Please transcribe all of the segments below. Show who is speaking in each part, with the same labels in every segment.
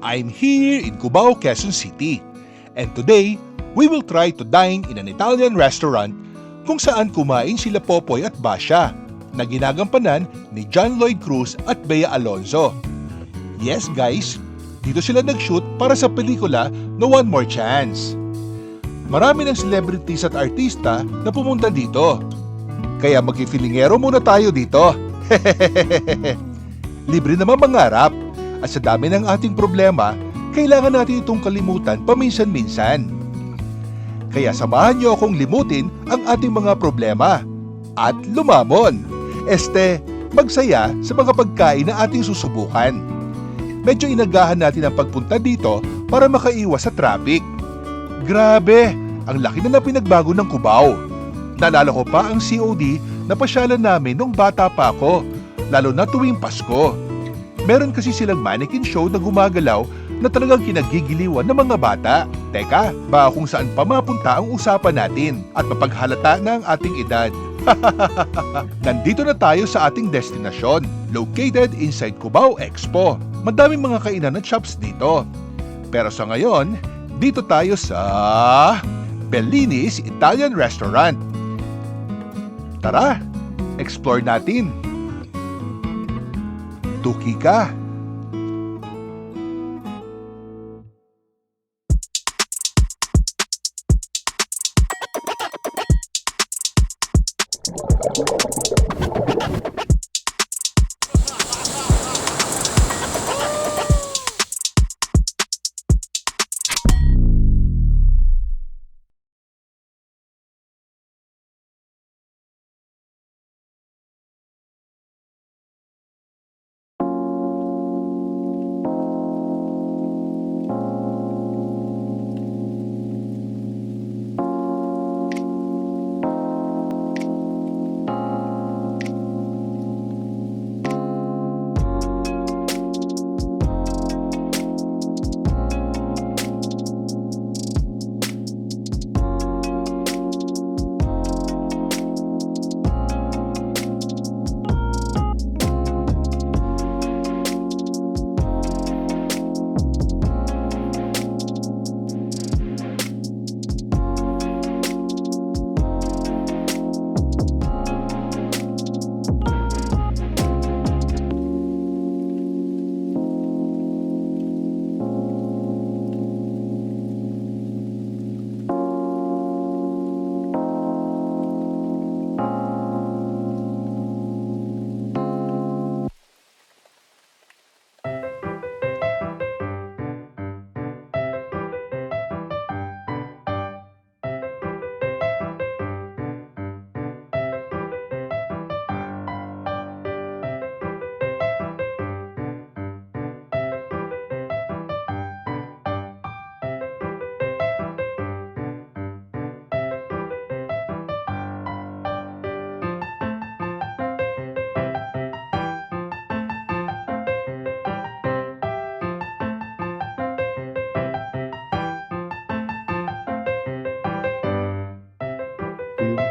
Speaker 1: I'm here in Cubao, Quezon City. And today, we will try to dine in an Italian restaurant kung saan kumain sila Popoy at Basha na ginagampanan ni John Lloyd Cruz at Bea Alonzo. Yes guys, dito sila nag-shoot para sa pelikula No One More Chance. Marami ng celebrities at artista na pumunta dito. Kaya magkifilingero muna tayo dito. Libre naman mangarap. At sa dami ng ating problema, kailangan natin itong kalimutan paminsan-minsan. Kaya samahan niyo akong limutin ang ating mga problema at lumamon. Magsaya sa mga pagkain na ating susubukan. Medyo inagahan natin ang pagpunta dito para makaiwas sa traffic. Grabe, ang laki na pinagbago ng Cubao. Naalala ko pa ang COD na pasyalan namin nung bata pa ako, lalo na tuwing Pasko. Meron kasi silang mannequin show na gumagalaw na talagang kinagigiliwan ng mga bata. Teka, baka kung saan pa mapunta ang usapan natin at mapaghalata na ang ating edad. Nandito na tayo sa ating destinasyon, located inside Cubao Expo. Madaming mga kainan at shops dito. Pero sa ngayon, dito tayo sa Bellini's Italian Restaurant. Tara, explore natin. Tuki ka.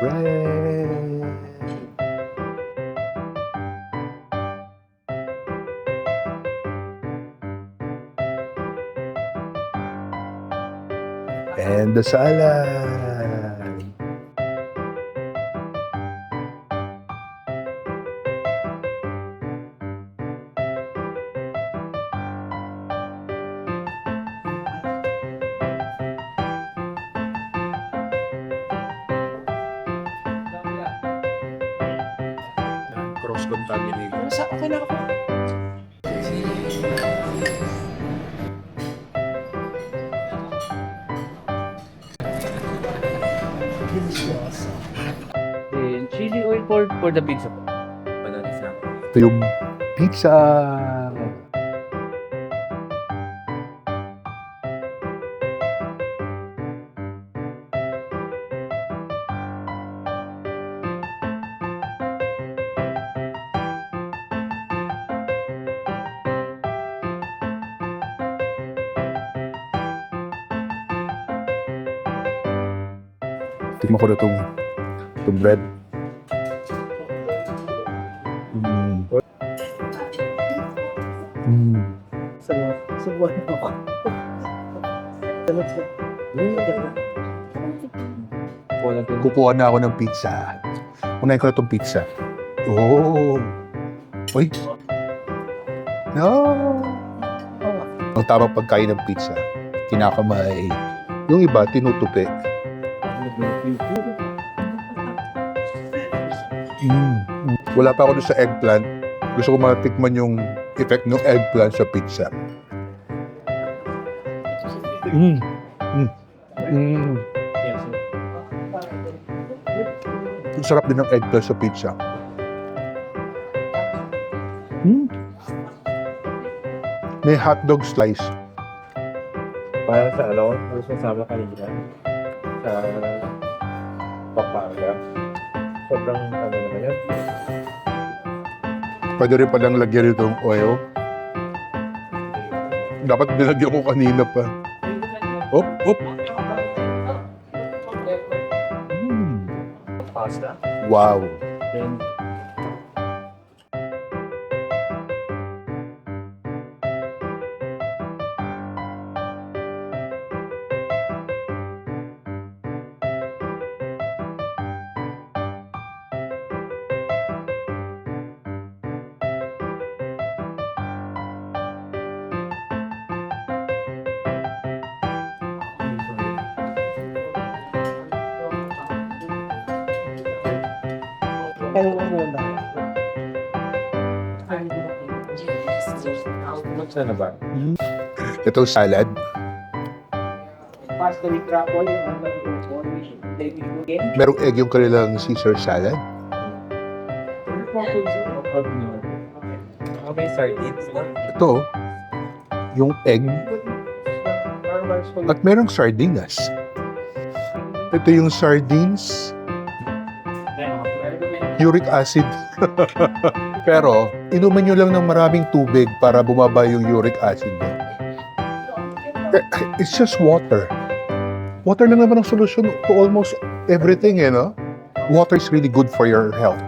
Speaker 2: Bread. And the salad. Cross-contaminated.
Speaker 3: Okay na ako.
Speaker 4: And chili oil for the pizza po.
Speaker 2: Ito yung pizza. Tikman ko na itong bread.
Speaker 3: Subuhan mo ako. Salamat sa...
Speaker 4: Walang tin-
Speaker 2: Kukuha na ako ng pizza. Unahin ko na itong pizza. Oh. Uy. No. Ang tamang pagkain ng pizza, kinakamay. Yung iba, tinutupi. Wala pa ako doon sa eggplant. Gusto ko matikman yung effect ng eggplant sa pizza. Mm. Mm. Mm. Ang sarap din ng eggplant sa pizza. Mm. May hotdog slice.
Speaker 5: Para sa ano, gusto sama kanina sa Pampanga. Sobrang ano naman yan.
Speaker 2: Pwede rin palang lagyan itong oil. Dapat nilagyan ko kanina pa. Op, op. Mm.
Speaker 5: Pasta.
Speaker 2: Wow.
Speaker 5: Then,
Speaker 3: Pero ano ba?
Speaker 5: saan na ba?
Speaker 2: Itong salad.
Speaker 3: Pasta with crackle,
Speaker 2: Merong egg yung kanilang Caesar salad.
Speaker 5: May sardines na.
Speaker 2: Ito, yung egg. At merong sardinas. Ito yung sardines. Uric acid. Pero, inuman nyo lang ng maraming tubig para bumaba yung uric acid nyo. It's just water. Water lang naman ang solution to almost everything, eh, no? Water is really good for your health.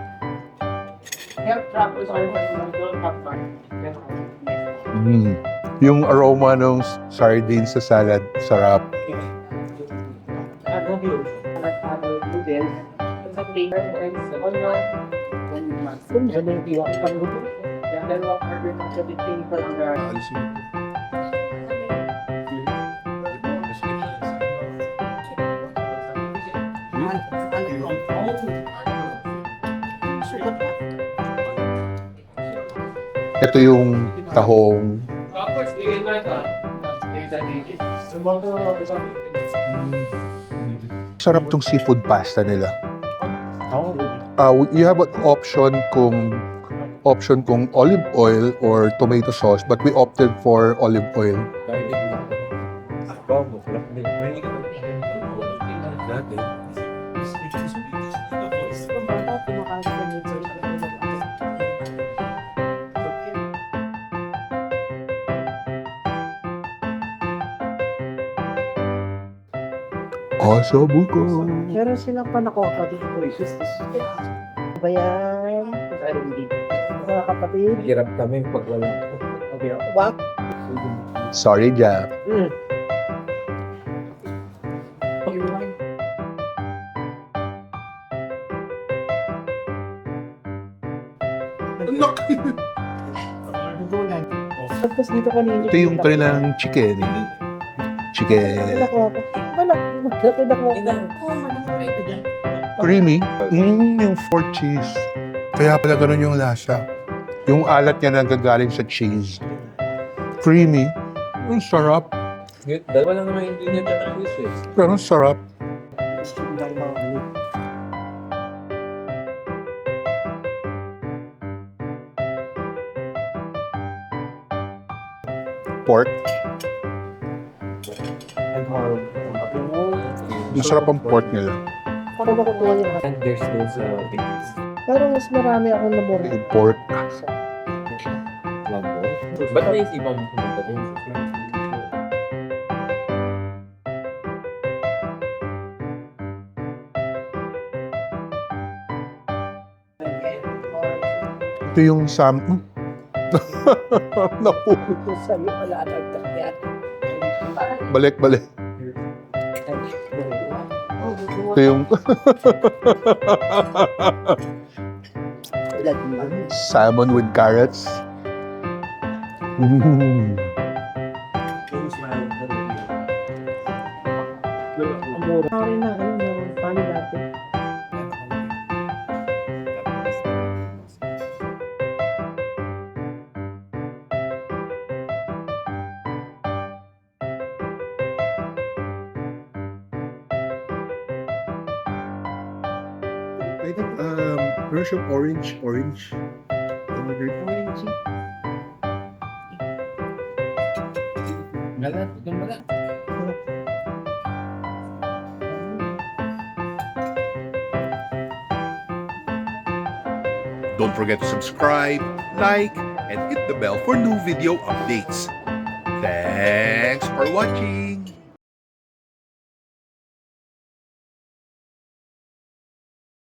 Speaker 2: Mm. Yung aroma ng sardines sa salad, sarap. Ito yung tahong. Sarap tong seafood pasta nila. You have an option kung olive oil or tomato sauce, but we opted for olive oil.
Speaker 5: Wow, masarap din. Dati.
Speaker 2: Osobuco.
Speaker 3: Meron silang panakota dito. Ba yan? Mga kapatid.
Speaker 5: Hirap kami pag wala.
Speaker 3: Wak.
Speaker 2: Sorry, Jap.
Speaker 3: Tapos dito kanina.
Speaker 2: Ito yung kanilang chicken. Chicken. Creamy. Yung fork cheese. Kaya pala ganun yung lasa. Yung alat niya nagagaling sa cheese. Creamy. Ang sarap.
Speaker 5: Dalawa lang naman hindi niya tatapos eh.
Speaker 2: Pero ang sarap. Pork. Masarap ang pork nila.
Speaker 3: Para makukuha niya.
Speaker 5: And there's those pickles.
Speaker 3: Parang mas marami akong naborito.
Speaker 2: Yung pork.
Speaker 5: Lambo. Ba't naisipan mo pumunta din sa France?
Speaker 2: Ito yung Naku,
Speaker 3: Sabi wala nagtak yan.
Speaker 2: balik. Ito yung salmon with carrots. Mm.
Speaker 3: Mura. Sorry na, paano natin?
Speaker 2: I think version orange.
Speaker 3: Orange.
Speaker 4: Malat, itong malat.
Speaker 1: Don't forget to subscribe, like, and hit the bell for new video updates. Thanks for watching!